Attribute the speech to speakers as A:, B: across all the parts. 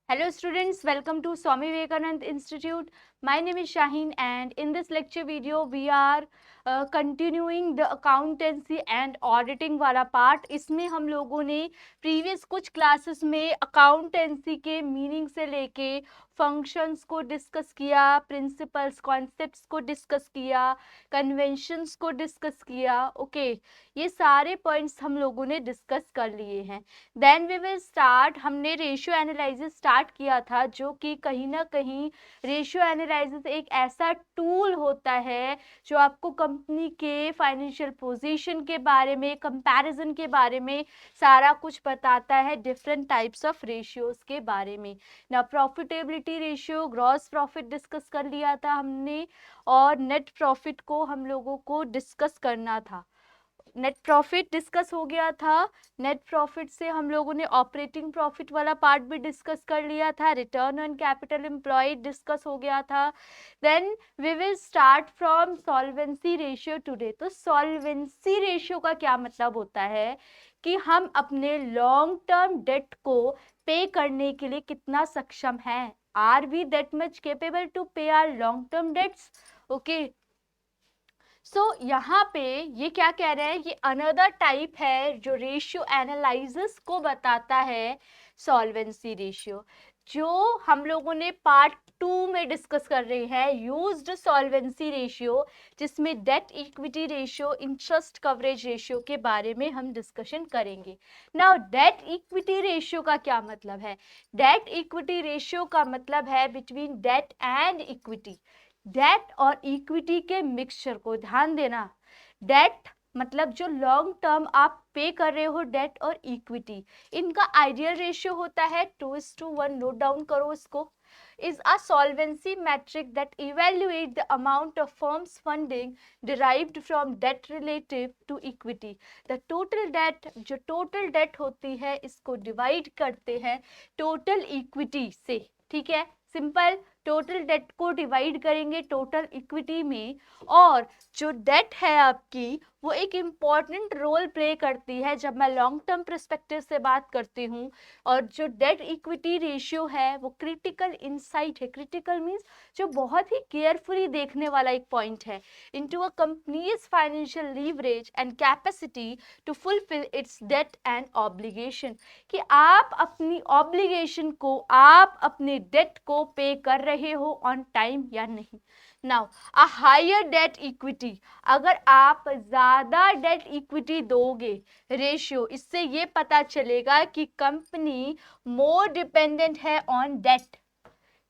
A: Hello students, welcome to Swami Vivekanand Institute. My name is Shaheen and in this lecture video we are continuing the accountancy and auditing वाला part. इसमें हम लोगों ने previous कुछ classes में accountancy के meaning से लेके functions को discuss किया, principles, concepts को discuss किया, conventions को discuss किया. Okay, ये सारे points हम लोगों ने discuss कर लिए हैं. Then we will start. हमने रेशियो एनालिसिस स्टार्ट किया था, जो कि कहीं ना कहीं रेशियो एनालिसिस एक ऐसा टूल होता है जो आपको कंपनी के फाइनेंशियल पोजीशन के बारे में, कंपैरिजन के बारे में सारा कुछ बताता है, डिफरेंट टाइप्स ऑफ रेशियोज के बारे में. ना profitability ratio, gross profit discuss कर लिया था हमने और नेट प्रॉफिट को हम लोगों को डिस्कस करना था. नेट प्रॉफिट डिस्कस हो गया था. नेट प्रॉफिट से हम लोगों ने ऑपरेटिंग प्रॉफिट वाला पार्ट भी डिस्कस कर लिया था. Return on capital employed discuss हो गया था. Then we will start from solvency ratio today. तो सॉल्वेंसी रेशियो का क्या मतलब होता है कि हम अपने लॉन्ग टर्म डेट को पे करने के लिए कितना सक्षम है. Are we that much capable to pay our long term debts. Okay, यहाँ पे ये क्या कह रहे हैं, ये अनदर टाइप है जो रेशियो एनालिसिस को बताता है, सॉल्वेंसी रेशियो, जो हम लोगों ने पार्ट 2 में डिस्कस कर रहे हैं. यूज्ड सॉल्वेंसी रेशियो, जिसमें debt equity ratio, interest coverage ratio के बारे में हम डिस्कशन करेंगे. नाउ डेट इक्विटी रेशियो का क्या मतलब है. डेट इक्विटी रेशियो का मतलब है between debt and equity, debt और इक्विटी के मिक्सचर को. ध्यान देना, डेट मतलब जो लॉन्ग टर्म आप पे कर रहे हो, डेट और इक्विटी, इनका आइडियल रेशियो होता है 2:1. नोट डाउन करो इसको. is a solvency metric that evaluate the amount of firm's funding derived from debt relative to equity. The total debt, जो total debt होती है, इसको divide करते हैं total equity से. ठीक है, सिंपल. टोटल डेट को डिवाइड करेंगे टोटल इक्विटी में, और जो डेट है आपकी वो एक इम्पॉर्टेंट रोल प्ले करती है जब मैं लॉन्ग टर्म पर्सपेक्टिव से बात करती हूँ. और जो डेट इक्विटी रेशियो है वो क्रिटिकल इंसाइट है. क्रिटिकल मीन्स जो बहुत ही केयरफुली देखने वाला एक पॉइंट है into a company's financial leverage and capacity to fulfil its debt and obligation. कि आप अपनी ऑब्लिगेशन को, आप अपने डेट को पे कर रहे हो ऑन टाइम या नहीं. Now a higher debt equity, अगर आप ज्यादा डेट इक्विटी दोगे रेशियो, इससे ये पता चलेगा कि कंपनी मोर डिपेंडेंट है ऑन डेट,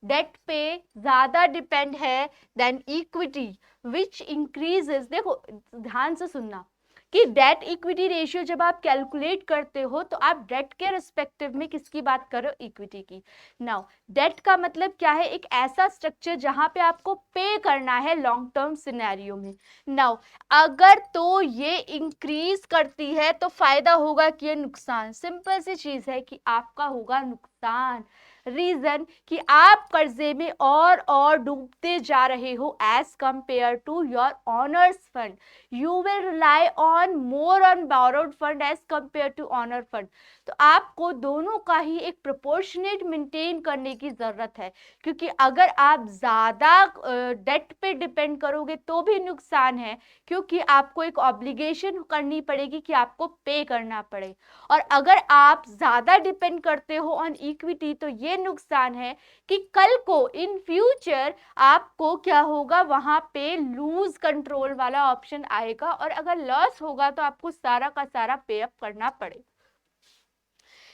A: डेट पे ज्यादा डिपेंड है देन इक्विटी, विच इंक्रीजेस. देखो ध्यान से सुनना कि डेट इक्विटी रेशियो जब आप कैलकुलेट करते हो तो आप डेट के रिस्पेक्टिव में किसकी बात कर रहे हो, इक्विटी की. नाउ डेट का मतलब क्या है, एक ऐसा स्ट्रक्चर जहां पे आपको पे करना है लॉन्ग टर्म सिनेरियो में. नाउ अगर तो ये इंक्रीज करती है तो फायदा होगा कि ये नुकसान. सिंपल सी चीज है कि आपका होगा नुकसान. रीजन कि आप कर्जे में और डूबते जा रहे हो as compared to your owner's fund. You will rely on more on borrowed fund as compared to owner fund. तो आपको दोनों का ही एक प्रोपोर्शनेट मेंटेन करने की जरूरत है, क्योंकि अगर आप ज्यादा डेट पे डिपेंड करोगे तो भी नुकसान है, क्योंकि आपको एक ऑब्लिगेशन करनी पड़ेगी कि आपको पे करना पड़े. और अगर आप ज्यादा डिपेंड करते हो ऑन इक्विटी तो ये नुकसान है कि कल को इन फ्यूचर आपको क्या होगा, वहां पे लूज कंट्रोल वाला ऑप्शन आएगा, और अगर लॉस होगा तो आपको सारा का सारा पे अप करना पड़ेगा.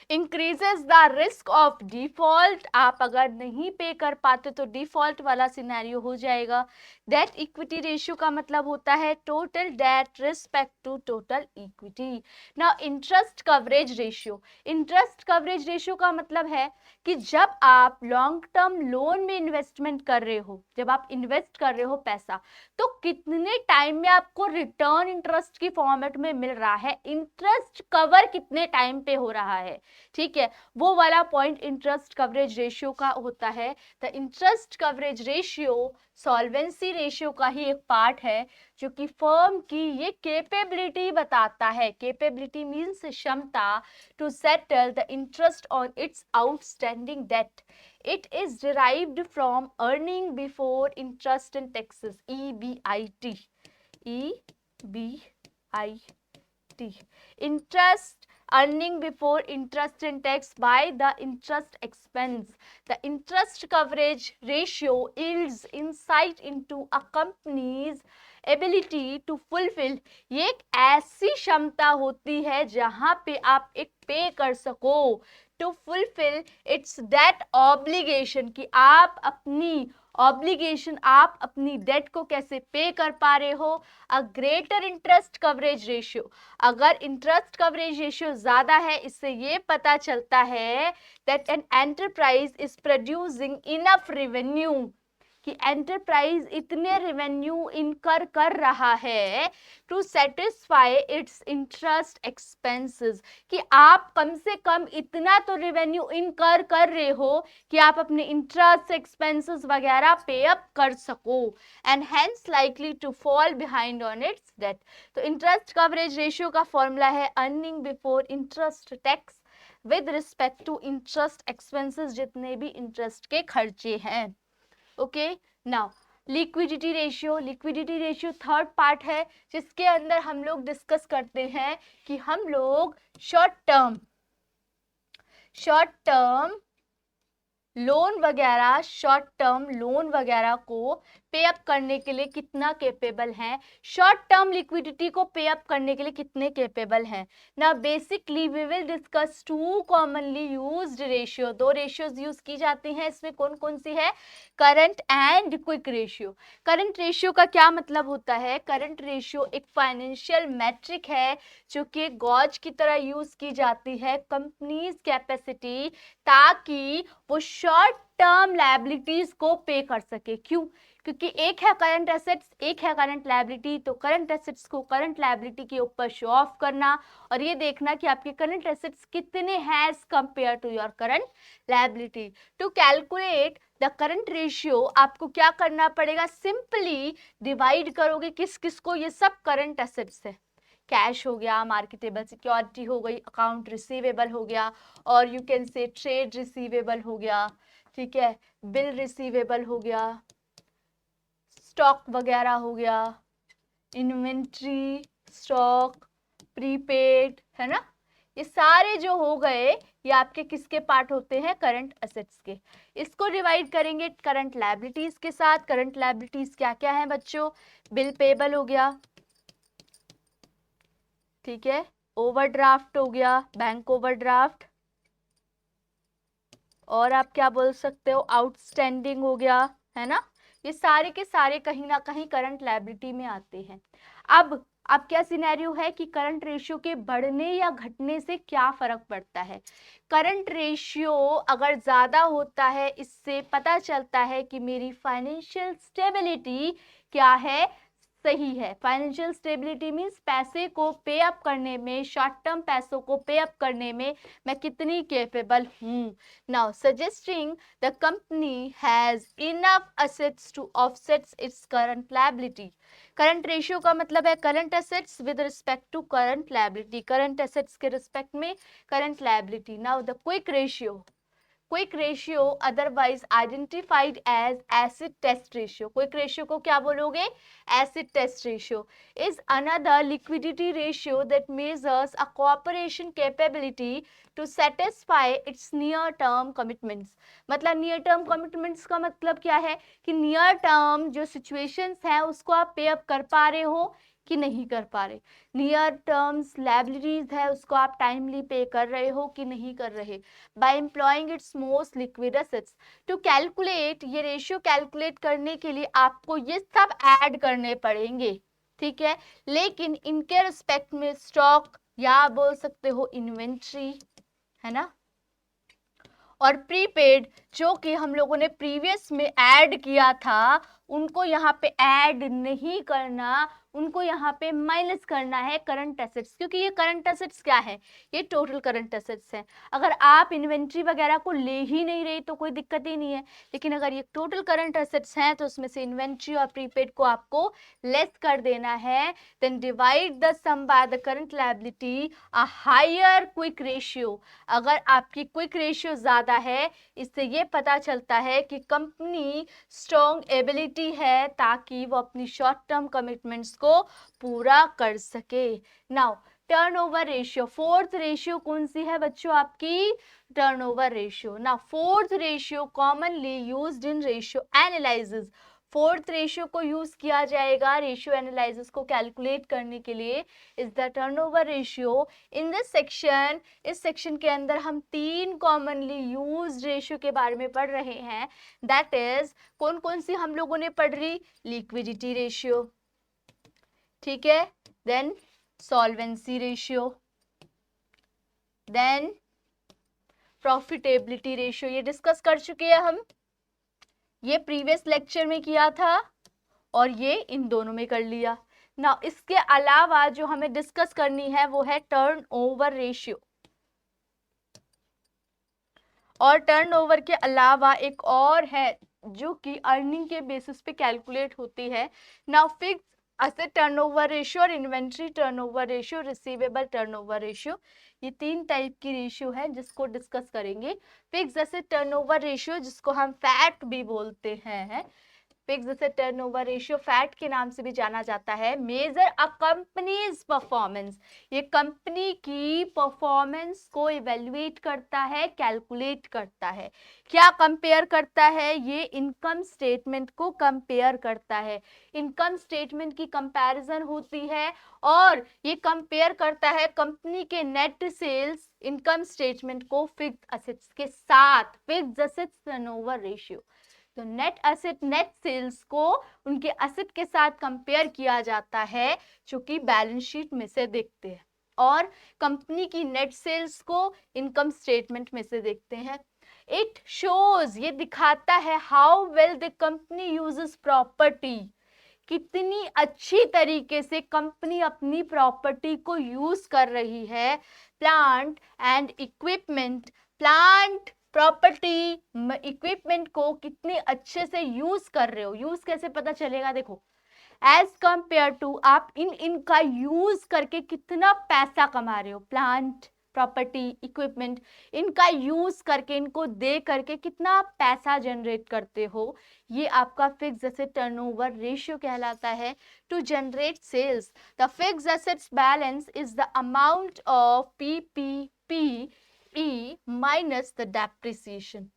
A: Increases the risk of default, आप अगर नहीं पे कर पाते तो डिफॉल्ट वाला सिनेरियो हो जाएगा. डेट इक्विटी रेशियो का मतलब होता है total debt respect to total equity. Now interest coverage ratio, interest coverage ratio का मतलब है कि जब आप लॉन्ग टर्म लोन में इन्वेस्टमेंट कर रहे हो, जब आप इन्वेस्ट कर रहे हो पैसा, तो कितने टाइम में आपको रिटर्न इंटरेस्ट की फॉर्मेट में मिल रहा है, इंटरेस्ट कवर कितने टाइम पे हो रहा है. ठीक है, वो वाला पॉइंट इंटरेस्ट कवरेज रेशियो का होता है। The interest coverage ratio solvency ratio का ही एक पार्ट है जो कि फर्म की ये कैपेबिलिटी बताता है। कैपेबिलिटी मीन्स क्षमता to settle the interest on its outstanding debt. It is derived from earning before interest and taxes, EBIT। EBIT, interest earning before interest and tax by the interest expense. The interest coverage ratio yields insight into a company's ability to fulfill। ये एक ऐसी क्षमता होती है जहां पे आप एक पे कर सको to fulfil its debt obligation, कि आप अपनी ऑब्लिगेशन, आप अपनी डेट को कैसे पे कर पा रहे हो। A greater interest coverage ratio, अगर इंटरेस्ट कवरेज रेशियो ज्यादा है, इससे ये पता चलता है that an enterprise is producing enough revenue, कि एंटरप्राइज इतने रेवेन्यू इनकर कर रहा है to satisfy its interest expenses, कि आप कम से कम इतना तो रेवेन्यू इनकर कर रहे हो कि आप अपने इंटरेस्ट एक्सपेंसेस वगैरह पे अप कर सको, and hence likely to fall behind on its debt. तो इंटरेस्ट कवरेज रेशियो का फॉर्मूला है earning before interest tax with respect to interest expenses, जितने भी इंटरेस्ट के खर्चे हैं। Okay, now liquidity ratio. Liquidity ratio third part है जिसके अंदर हम लोग डिस्कस करते हैं कि हम लोग शॉर्ट टर्म लोन वगैरह को पे अप करने के लिए कितना कैपेबल हैं, शॉर्ट टर्म लिक्विडिटी को पे अप करने के लिए कितने कैपेबल हैं। ना basically we will discuss two commonly used ratio. दो रेशियोज यूज की जाती हैं, इसमें कौन कौन सी है, current and quick ratio. Current ratio का क्या मतलब होता है, करंट रेशियो एक फाइनेंशियल मैट्रिक है जो कि गॉज की तरह यूज की जाती है कंपनीज कैपेसिटी, ताकि वो शॉर्ट टर्म लायबिलिटीज को पे कर सके। क्यों, क्योंकि एक है करंट एसेट्स, एक है करंट लायबिलिटी। तो करंट एसेट्स को करंट लायबिलिटी के ऊपर शो ऑफ करना और ये देखना कि आपके करंट एसेट्स कितने हैं as compared to your current liability. To calculate the current ratio आपको क्या करना पड़ेगा, सिंपली डिवाइड करोगे किस किस को, ये सब करंट एसेट्स है। कैश हो गया, मार्केटेबल सिक्योरिटी हो गई, अकाउंट रिसीवेबल हो गया, और you can say trade receivable हो गया, ठीक है, बिल रिसीवेबल हो गया, स्टॉक वगैरह हो गया, इन्वेंट्री, स्टॉक, प्रीपेड, है ना। ये सारे जो हो गए ये आपके किसके पार्ट होते हैं, करंट एसेट्स के। इसको डिवाइड करेंगे करंट लायबिलिटीज के साथ। करंट लायबिलिटीज क्या क्या है बच्चों, बिल पेबल हो गया, ठीक है, ओवरड्राफ्ट हो गया, बैंक ओवरड्राफ्ट, और आप क्या बोल सकते हो, आउटस्टैंडिंग हो गया, है ना। ये सारे के सारे कहीं ना कहीं करंट लायबिलिटी में आते हैं। अब क्या सिनेरियो है कि करंट रेशियो के बढ़ने या घटने से क्या फर्क पड़ता है। करंट रेशियो अगर ज्यादा होता है, इससे पता चलता है कि मेरी फाइनेंशियल स्टेबिलिटी क्या है, सही है। फाइनेंशियल स्टेबिलिटी मीन्स पैसे को पे अप करने में, शॉर्ट टर्म पैसों को पे अप करने में मैं कितनी कैपेबल हूँ। Now suggesting the company has enough assets to offset its current liability. Current ratio का मतलब है current assets with respect to current liability, current assets के रिस्पेक्ट में current liability. Now the quick ratio otherwise identified as acid test ratio. Quick ratio को क्या बोलोगे, acid test ratio is another liquidity ratio that measures a corporation capability to satisfy its near term commitments. मतलब near term commitments का मतलब क्या है कि near term जो सिचुएशंस हैं उसको आप पे अप कर पा रहे हो कि नहीं कर पा रहे। नियर टर्म्स लायबिलिटीज है उसको आप टाइमली पे कर रहे हो कि नहीं कर रहे, by employing its most liquid assets. To calculate, ये रेशियो कैलकुलेट करने के लिए आपको ये सब ऐड करने पड़ेंगे, ठीक है। लेकिन इनके रिस्पेक्ट में स्टॉक या बोल सकते हो इन्वेंट्री, है ना, और प्रीपेड जो कि हम लोगों ने प्रीवियस में ऐड किया था उनको यहाँ पे ऐड नहीं करना, उनको यहाँ पे माइनस करना है करंट एसेट्स, क्योंकि ये करंट एसेट्स क्या है, ये टोटल करंट एसेट्स है। अगर आप इन्वेंट्री वगैरह को ले ही नहीं रही तो कोई दिक्कत ही नहीं है, लेकिन अगर ये टोटल करंट एसेट्स हैं तो उसमें से इन्वेंट्री और प्रीपेड को आपको लेस कर देना है। Then divide the sum by the current liability, a higher quick ratio. अगर आपकी क्विक रेशियो ज़्यादा है, इससे ये पता चलता है कि कंपनी स्ट्रॉन्ग एबिलिटी है ताकि वो अपनी शॉर्ट टर्म कमिटमेंट्स को पूरा कर सके। Now turnover ratio, fourth ratio कौन सी है बच्चों आपकी, turnover ratio. Now fourth ratio commonly used in ratio analysis, fourth ratio को यूज किया जाएगा रेशियो एनालिसिस को कैलकुलेट करने के लिए, is the turnover ratio. In this section, इस सेक्शन के अंदर हम तीन कॉमनली यूज्ड रेशियो के बारे में पढ़ रहे हैं। दैट इज कौन कौन सी हम लोगों ने पढ़ रही, लिक्विडिटी रेशियो, ठीक है, then solvency ratio, then profitability ratio. ये डिस्कस कर चुके हैं हम, ये प्रीवियस लेक्चर में किया था और ये इन दोनों में कर लिया ना। इसके अलावा जो हमें डिस्कस करनी है वो है टर्नओवर रेशियो, और टर्नओवर के अलावा एक और है जो कि अर्निंग के बेसिस पे कैलकुलेट होती है। Now fix asset turnover ratio और inventory turnover ratio, receivable turnover ratio, ये तीन टाइप की रेशियो है जिसको डिस्कस करेंगे। फिक्स असेट टर्नओवर रेशियो जिसको हम फैट भी बोलते हैं, fix asset turnover ratio fat के नाम से भी जाना जाता है। मेजर अ कंपनीज परफॉर्मेंस, ये कंपनी की परफॉर्मेंस को इवेल्युएट करता है, कैलकुलेट करता है। क्या कंपेयर करता है, ये इनकम स्टेटमेंट को कंपेयर करता है, इनकम स्टेटमेंट की कंपैरिजन होती है और ये कंपेयर करता है कंपनी के नेट सेल्स इनकम स्टेटमेंट को फिक्स असेट्स के साथ, फिक्स असेट्स टर्नओवर रेशियो। तो नेट एसेट नेट सेल्स को उनके एसेट के साथ कंपेयर किया जाता है जो कि बैलेंस शीट में से देखते हैं, और कंपनी की नेट सेल्स को इनकम स्टेटमेंट में से देखते हैं। इट शोज, ये दिखाता है how well the company uses property, कितनी अच्छी तरीके से कंपनी अपनी प्रॉपर्टी को यूज कर रही है। Plant and equipment, plant property equipment को कितने अच्छे से यूज कर रहे हो, यूज कैसे पता चलेगा, देखो एज कंपेयर टू आप इनका यूज करके कितना पैसा कमा रहे हो, प्लांट प्रॉपर्टी इक्विपमेंट, इनका यूज करके, इनको दे करके कितना पैसा जनरेट करते हो, ये आपका फिक्स एसेट टर्नओवर रेशियो कहलाता है। To generate sales, the fix assets balance is the amount of PPP minus the depreciation.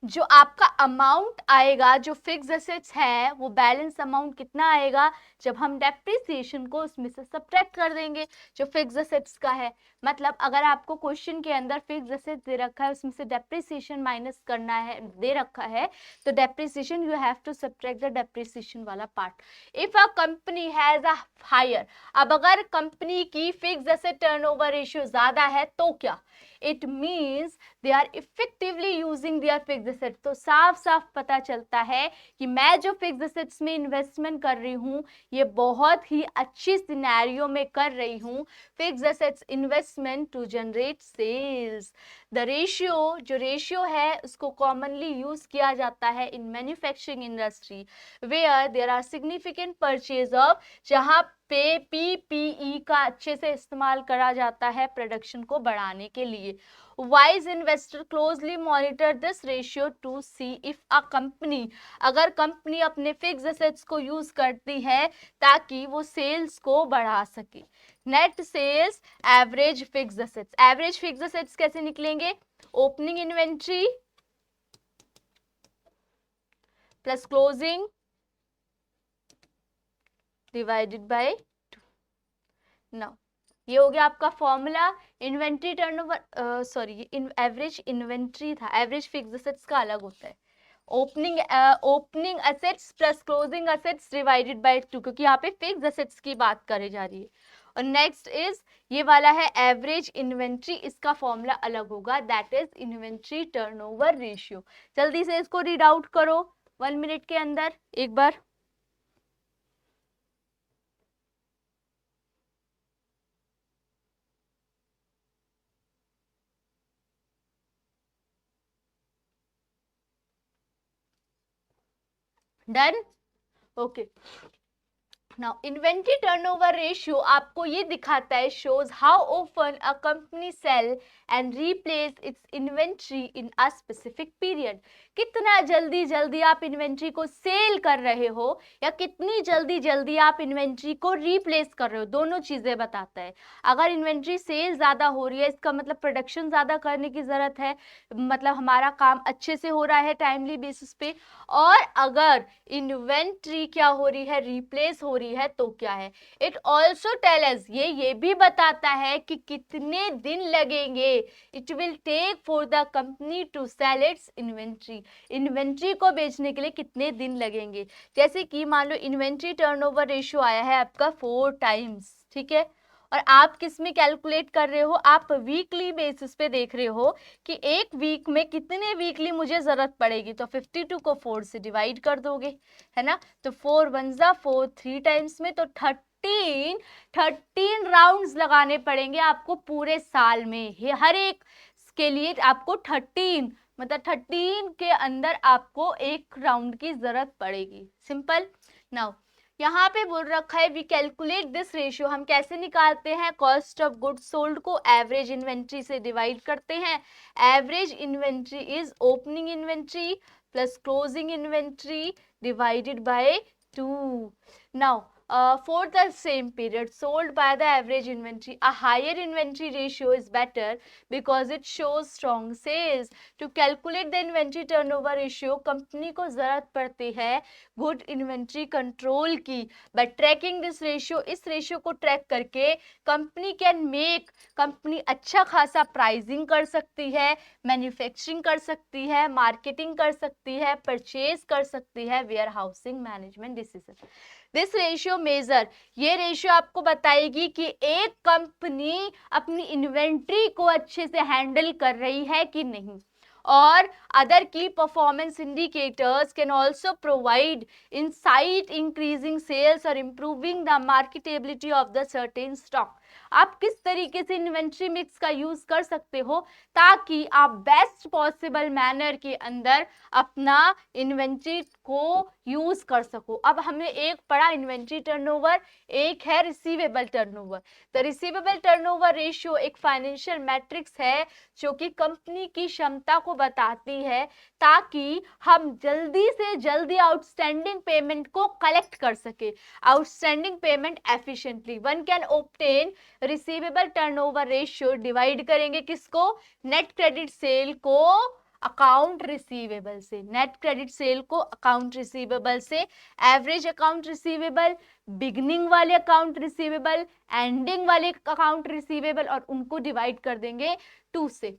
A: जो आपका अमाउंट आएगा, जो फिक्स एसेट्स है, वो बैलेंस अमाउंट कितना आएगा जब हम डेप्रिसिएशन को उसमें से सब्ट्रैक्ट कर देंगे जो फिक्स एसेट्स का है। मतलब अगर आपको क्वेश्चन के अंदर फिक्स एसेट्स दे रखा है, उसमें से डेप्रिसिएशन माइनस करना है, दे रखा है, तो depreciation you have to subtract the depreciation वाला part. If a company has a higher, अब अगर कंपनी की फिक्स एसेट टर्नओवर रेशियो ज्यादा है तो क्या, it means they are effectively using their fix assets. तो साफ साफ पता चलता है कि मैं जो फिक्स एसेट्स में इन्वेस्टमेंट कर रही हूँ ये बहुत ही अच्छी सिनेरियो में कर रही हूँ, fix assets investment to generate sales. The ratio, जो रेशियो है उसको कॉमनली यूज किया जाता है in manufacturing industry where there are significant purchase of, जहाँ पे PPE का अच्छे से इस्तेमाल करा जाता है प्रोडक्शन को बढ़ाने के लिए। Wise investor closely monitor this ratio to see if a company, अगर कंपनी अपने फिक्स एसेट्स को यूज करती है ताकि वो सेल्स को बढ़ा सके। Net sales average fix assets, average fix assets कैसे निकलेंगे, opening inventory plus closing divided by 2। Now ये हो गया आपका formula. Inventory turnover, sorry average inventory था, एवरेज फिक्स एसेट्स का अलग होता है। Opening assets plus closing assets divided by 2, क्योंकि यहाँ पे फिक्स एसेट्स की बात करी जा रही है। और नेक्स्ट इज ये वाला है एवरेज इन्वेंट्री, इसका फॉर्मूला अलग होगा, that is inventory turnover ratio. जल्दी से इसको रीड आउट करो। 1 मिनट के अंदर एक बार। Done, okay. Now inventory turnover ratio आपको ये दिखाता है, shows how often a company sell and replace its inventory in a specific period. कितना जल्दी जल्दी आप इन्वेंट्री को सेल कर रहे हो या कितनी जल्दी जल्दी आप इन्वेंट्री को रीप्लेस कर रहे हो, दोनों चीजें बताता है। अगर इन्वेंट्री सेल ज्यादा हो रही है इसका मतलब प्रोडक्शन ज्यादा करने की जरूरत है, मतलब हमारा काम अच्छे से हो रहा है टाइमली बेसिस पे। और अगर इन्वेंट्री क्या हो रही है, रिप्लेस हो रही है, तो क्या है, इट ऑल्सो टेल अस, ये भी बताता है कि कितने दिन लगेंगे, it will take for the company to sell its inventory, inventory को बेचने के लिए कितने दिन लगेंगे। जैसे कि मान लो इन्वेंट्री टर्नओवर रेशियो आया है आपका 4 टाइम्स, ठीक है, और आप किस में कैलकुलेट कर रहे हो, आप वीकली बेसिस पे देख रहे हो कि एक वीक में कितने वीकली मुझे जरूरत पड़ेगी, तो 52 को 4 से डिवाइड कर दोगे, है ना, तो 4 1 जा 4, 3 टाइम्स में तो 13 राउंड्स लगाने पड़ेंगे आपको पूरे साल में। हर एक के लिए आपको 13 मतलब 13 के अंदर आपको एक राउंड की जरूरत पड़ेगी। सिंपल। नाउ यहाँ पे बोल रखा है वी कैलकुलेट दिस रेशियो, हम कैसे निकालते हैं, कॉस्ट ऑफ गुड्स सोल्ड को एवरेज इन्वेंट्री से डिवाइड करते हैं। Average inventory is opening inventory plus closing inventory divided by 2। Now for the same period sold by the average inventory, a higher inventory ratio is better because it shows strong sales. To calculate the inventory turnover ratio company को जरूरत पड़ती है good inventory control की। But trekking this ratio, इस ratio को track करके company can make, company अच्छा खासा प्राइसिंग कर सकती है, मैन्युफैक्चरिंग कर सकती है, मार्केटिंग कर सकती है, परचेज कर सकती है, warehousing management decision. This ratio measure, ये रेशियो आपको बताएगी कि एक कंपनी अपनी इन्वेंट्री को अच्छे से हैंडल कर रही है कि नहीं। और other key performance indicators can also provide insight increasing sales or improving the marketability of the certain stock. आप किस तरीके से इन्वेंट्री मिक्स का यूज कर सकते हो ताकि आप बेस्ट पॉसिबल मैनर के अंदर अपना इन्वेंट्री को यूज कर सको। अब हमने एक पढ़ा इन्वेंट्री टर्नओवर, एक है receivable turnover. The receivable turnover ratio एक फाइनेंशियल मैट्रिक्स है जो कि कंपनी की क्षमता को बताती है ताकि हम जल्दी से जल्दी आउटस्टैंडिंग पेमेंट को कलेक्ट कर सके, outstanding payment efficiently. One can obtain receivable turnover ratio, divide करेंगे किसको, नेट क्रेडिट सेल को अकाउंट रिसीवेबल से, नेट क्रेडिट सेल को अकाउंट रिसीवेबल से, एवरेज अकाउंट रिसीवेबल, बिगनिंग वाले अकाउंट रिसीवेबल, एंडिंग वाले अकाउंट रिसीवेबल, और उनको डिवाइड कर देंगे 2 से।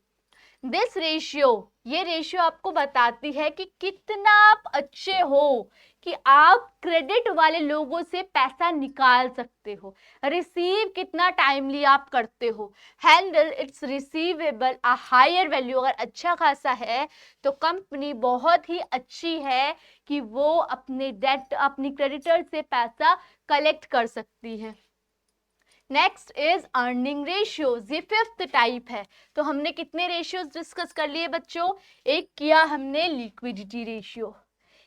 A: दिस रेशियो, ये रेशियो आपको बताती है कि कितना आप अच्छे हो कि आप क्रेडिट वाले लोगों से पैसा निकाल सकते हो, रिसीव कितना टाइमली आप करते हो, handle its receivable a higher value, अगर अच्छा खासा है तो कंपनी बहुत ही अच्छी है कि वो अपने डेट, अपनी क्रेडिटर से पैसा कलेक्ट कर सकती है। नेक्स्ट इज अर्निंग रेशियोज, ये 5th टाइप है। तो हमने कितने रेशियोज डिस्कस कर लिए बच्चों, एक किया हमने लिक्विडिटी रेशियो,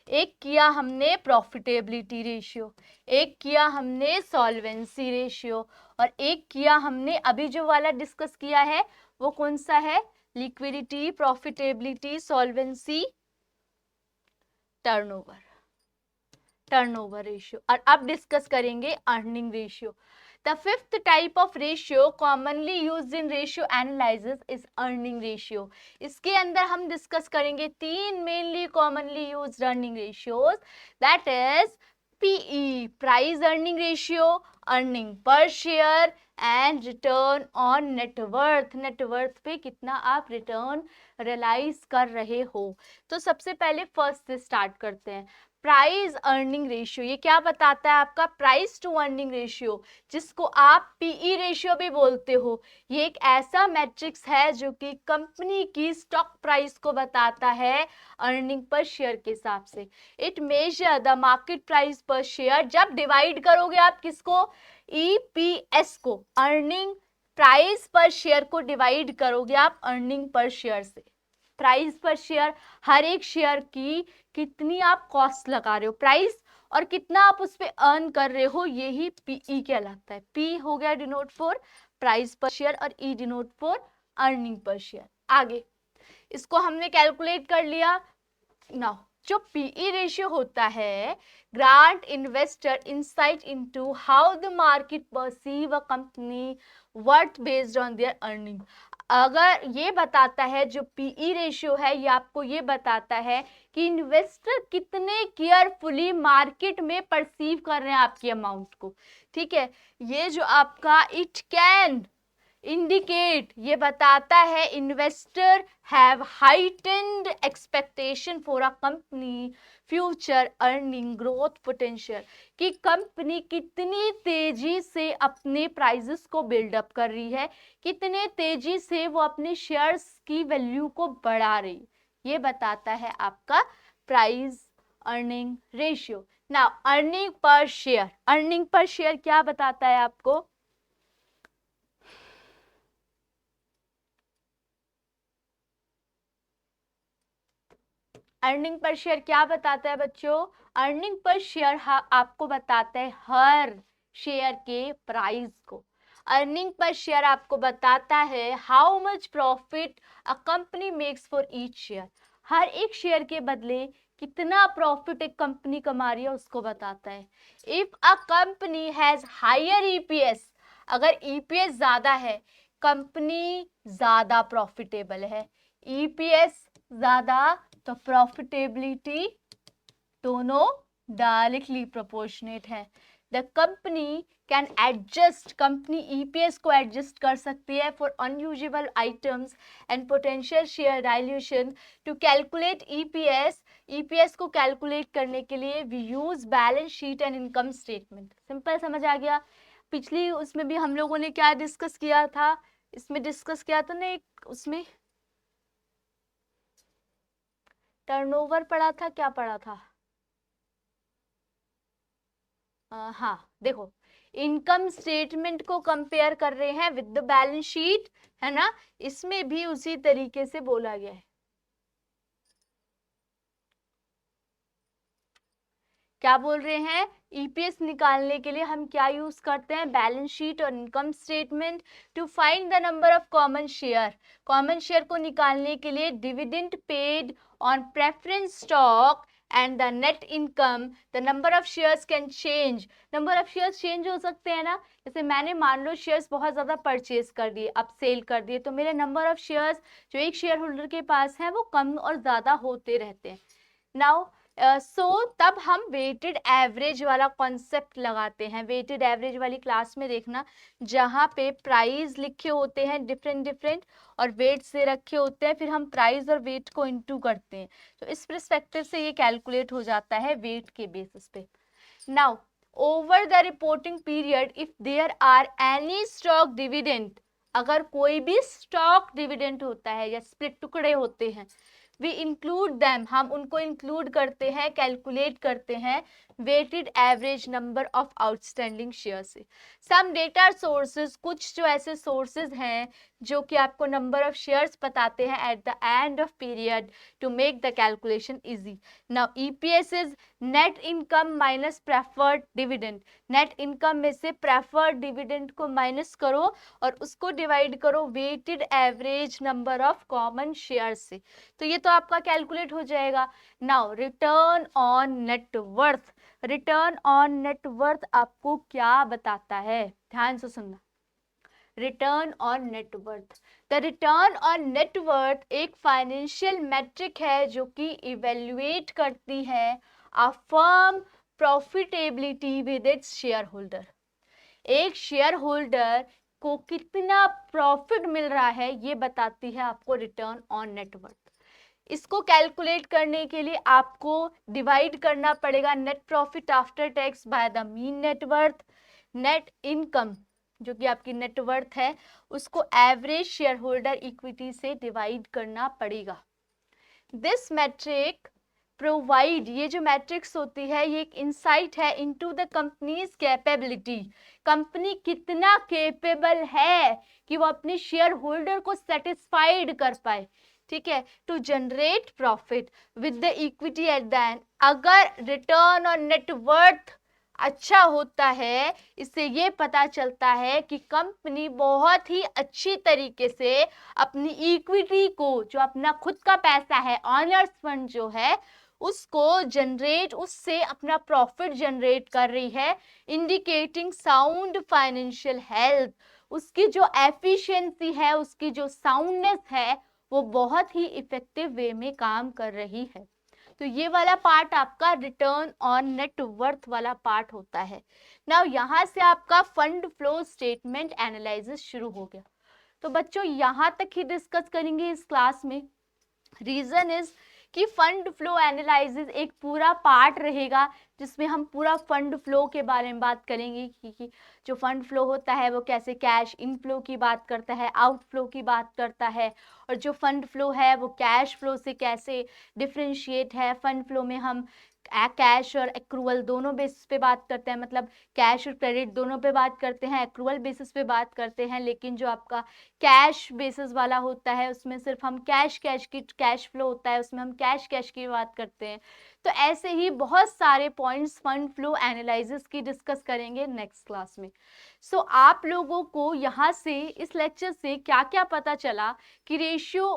A: एक किया हमने प्रॉफिटेबिलिटी रेशियो, एक किया हमने सॉल्वेंसी रेशियो, और एक किया हमने अभी जो वाला डिस्कस किया है वो कौन सा है, liquidity, profitability, solvency, turnover ratio. और अब डिस्कस करेंगे earning ratio. The 5th type of ratio commonly used in ratio analysis is earning ratio. इसके अंदर हम डिस्कस करेंगे 3 mainly commonly used earning ratios, that is PE, price earning ratio, earning per share and return on net worth, net worth पे कितना आप return realise कर रहे हो। तो सबसे पहले फर्स्ट से स्टार्ट करते हैं। प्राइस अर्निंग रेशियो, ये क्या बताता है आपका? प्राइस टू अर्निंग रेशियो, जिसको आप पीई रेशियो भी बोलते हो। ये एक ऐसा मैट्रिक्स है जो कि कंपनी की स्टॉक प्राइस को बताता है अर्निंग पर शेयर के हिसाब से। It measure the market price per share. जब डिवाइड करोगे आप किसको? ईपीएस को, अर्निंग प्राइस पर शेयर को डिवाइड करोगे आप अर्निंग पर शेयर से। प्राइस पर शेयर, हर एक शेयर की कितनी आप कॉस्ट लगा रहे हो, प्राइस, और कितना आप उस पे अर्न कर रहे हो, यही पीई कहलाता है। पी हो गया denote for price per share और E denote for earning per share. आगे इसको हमने कैलकुलेट कर लिया। नाउ जो पीई रेशियो होता है, grant investor insight into how the market perceive a company worth based on their earning. अगर ये बताता है, जो पीई रेशियो है ये आपको ये बताता है कि इन्वेस्टर कितने केयरफुली मार्केट में परसीव कर रहे हैं आपकी अमाउंट को। ठीक है, ये जो आपका इट कैन इंडिकेट, ये बताता है investor have heightened expectation for a company future earning growth potential, कि कंपनी कितनी तेजी से अपने प्राइजेस को बिल्डअप कर रही है, कितने तेजी से वो अपने शेयर्स की वैल्यू को बढ़ा रही, ये बताता है आपका price earning ratio. Now earning per share, earning per share क्या बताता है आपको? अर्निंग पर शेयर क्या बताता है बच्चों? अर्निंग पर शेयर आपको बताता है हर शेयर के प्राइस को। अर्निंग पर शेयर आपको बताता है how much profit a company makes for each share, हर एक शेयर के बदले कितना प्रॉफिट एक कंपनी कमा रही है उसको बताता है। If a company has higher EPS, अगर ईपीएस ज्यादा है, कंपनी ज्यादा प्रॉफिटेबल है, ईपीएस ज्यादा, तो प्रॉफिटेबिलिटी दोनों डायरेक्टली प्रोपोर्शनेट है। The company can adjust, company EPS को एडजस्ट कर सकती है for unusual items and potential share dilution. To calculate EPS, EPS को कैलकुलेट करने के लिए we use balance sheet and income statement. Simple समझ आ गया? पिछली उसमें भी हम लोगों ने क्या डिस्कस किया था? इसमें डिस्कस किया था ना, एक उसमें टर्नओवर पढ़ा था, क्या पढ़ा था? हाँ देखो, इनकम स्टेटमेंट को कंपेयर कर रहे हैं विद द बैलेंस शीट, है ना? इसमें भी उसी तरीके से बोला गया है। क्या बोल रहे हैं? ईपीएस निकालने के लिए हम क्या यूज करते हैं? बैलेंस शीट और income statement. To find the number of common share, common share को निकालने के लिए dividend paid on preference stock and the net income, the number of shares can change. Number of shares change हो सकते हैं ना, जैसे मैंने मान लो शेयर्स बहुत ज्यादा परचेज कर दिए, अब सेल कर दिए, तो मेरे नंबर ऑफ शेयर्स जो एक शेयर होल्डर के पास है वो कम और ज्यादा होते रहते हैं। नाउ तब हम वेटेड एवरेज वाला कॉन्सेप्ट लगाते हैं। वेटेड एवरेज वाली क्लास में देखना, जहाँ पे प्राइस लिखे होते हैं डिफरेंट डिफरेंट और वेट से रखे होते हैं, फिर हम प्राइस और वेट को इनटू करते हैं, तो इस परस्पेक्टिव से ये कैलकुलेट हो जाता है वेट के बेसिस पे। Now over the reporting period if there are any stock dividend, अगर कोई भी स्टॉक डिविडेंड होता है या स्प्लिट टुकड़े होते हैं, वी इंक्लूड दैम, हम उनको इंक्लूड करते हैं, कैलकुलेट करते हैं weighted average number of outstanding share से। सम डेटा सोर्सेज, कुछ जो ऐसे सोर्सेज हैं जो कि आपको नंबर ऑफ शेयर्स बताते हैं at the end of period to make the calculation easy. Now EPS is net income minus preferred dividend, net income में से प्रेफर्ड डिविडेंड को माइनस करो और उसको डिवाइड करो weighted average number of common share से, तो ये तो आपका कैलकुलेट हो जाएगा। Now return on net worth, return on net worth आपको क्या बताता है? ध्यान से सुनना, return on net worth, the return on net worth एक फाइनेंशियल मैट्रिक है जो कि इवेल्युएट करती है a firm profitability with its shareholder. एक शेयर होल्डर आपको कितना प्रॉफिट मिल रहा है ये बताती है आपको रिटर्न ऑन नेटवर्थ। इसको कैलकुलेट करने के लिए आपको डिवाइड करना पड़ेगा net profit after tax by the mean net worth. Net income जो कि आपकी नेटवर्थ है उसको एवरेज शेयर होल्डर इक्विटी से डिवाइड करना पड़ेगा। दिस मैट्रिक प्रोवाइड, ये जो मैट्रिक्स होती है ये एक इंसाइट है into the companies capability, company कितना केपेबल है कि वो अपने शेयर होल्डर को सेटिस्फाइड कर पाए, ठीक है, to generate profit with the equity at the end. अगर रिटर्न ऑन नेटवर्थ अच्छा होता है, इससे ये पता चलता है कि कंपनी बहुत ही अच्छी तरीके से अपनी इक्विटी को, जो अपना खुद का पैसा है, ऑनर्स फंड जो है, उसको जनरेट, उससे अपना प्रॉफिट जनरेट कर रही है, इंडिकेटिंग साउंड फाइनेंशियल हेल्थ। उसकी जो एफिशिएंसी है, उसकी जो साउंडनेस है, वो बहुत ही इफेक्टिव वे में काम कर रही है। तो ये वाला पार्ट आपका रिटर्न ऑन नेटवर्थ वाला पार्ट होता है। नाउ यहाँ से आपका फंड फ्लो स्टेटमेंट एनालिसिस शुरू हो गया। तो बच्चों यहाँ तक ही डिस्कस करेंगे इस क्लास में। रीजन इज कि फंड फ्लो एनालिसिस एक पूरा पार्ट रहेगा जिसमें हम पूरा फंड फ्लो के बारे में बात करेंगे कि जो फंड फ्लो होता है वो कैसे कैश इनफ्लो की बात करता है, आउटफ्लो की बात करता है, और जो फंड फ्लो है वो कैश फ्लो से कैसे डिफरेंशिएट है। फंड फ्लो में हम कैश और एक्रूअल दोनों बेसिस पे बात करते हैं, मतलब कैश और क्रेडिट दोनों पे बात करते हैं, एक्रूअल बेसिस पे बात करते हैं, लेकिन जो आपका कैश बेसिस वाला होता है उसमें सिर्फ हम कैश की कैश फ्लो होता है उसमें हम कैश की बात करते हैं। तो ऐसे ही बहुत सारे पॉइंट्स फंड फ्लो एनालिसिस की डिस्कस करेंगे नेक्स्ट क्लास में। सो आप लोगों को यहाँ से इस लेक्चर से क्या क्या पता चला कि रेशियो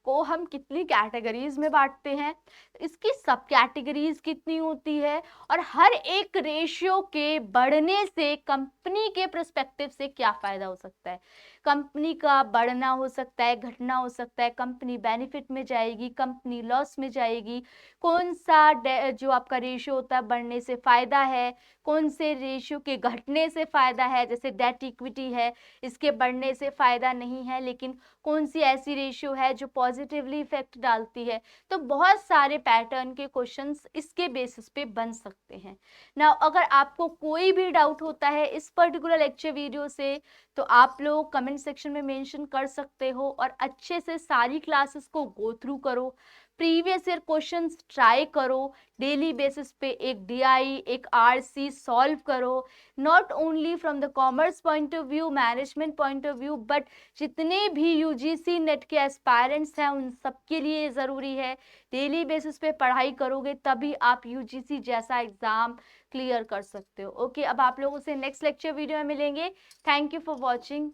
A: को हम कितनी कैटेगरीज में बांटते हैं, इसकी सब कैटेगरीज कितनी होती है, और हर एक रेशियो के बढ़ने से कंपनी के पर्सपेक्टिव से क्या फायदा हो सकता है। कंपनी का बढ़ना हो सकता है, घटना हो सकता है, कंपनी बेनिफिट में जाएगी, कंपनी लॉस में जाएगी, कौन सा जो आपका रेशियो होता है बढ़ने से फायदा है, कौन से रेशियो के घटने से फायदा है, जैसे डेट इक्विटी है इसके बढ़ने से फायदा नहीं है, लेकिन कौन सी ऐसी रेशियो है जो पॉजिटिवली इफेक्ट डालती है। तो बहुत सारे पैटर्न के क्वेश्चंस इसके बेसिस पे बन सकते हैं। नाउ अगर आपको कोई भी डाउट होता है इस पर्टिकुलर लेक्चर वीडियो से तो आप लोग कमेंट सेक्शन में मेंशन कर सकते हो, और अच्छे से सारी क्लासेस को गो थ्रू करो, प्रीवियस ईयर क्वेश्चंस ट्राई करो, डेली बेसिस पे एक डीआई एक आरसी सॉल्व करो, not only from the commerce point of view, management point of view, but जितने भी यूजीसी नेट के एस्पायरेंट्स हैं उन सबके लिए ज़रूरी है। डेली बेसिस पे पढ़ाई करोगे तभी आप यूजीसी जैसा एग्ज़ाम क्लियर कर सकते हो। ओके, अब आप लोगों से नेक्स्ट लेक्चर वीडियो में मिलेंगे। Thank you for watching.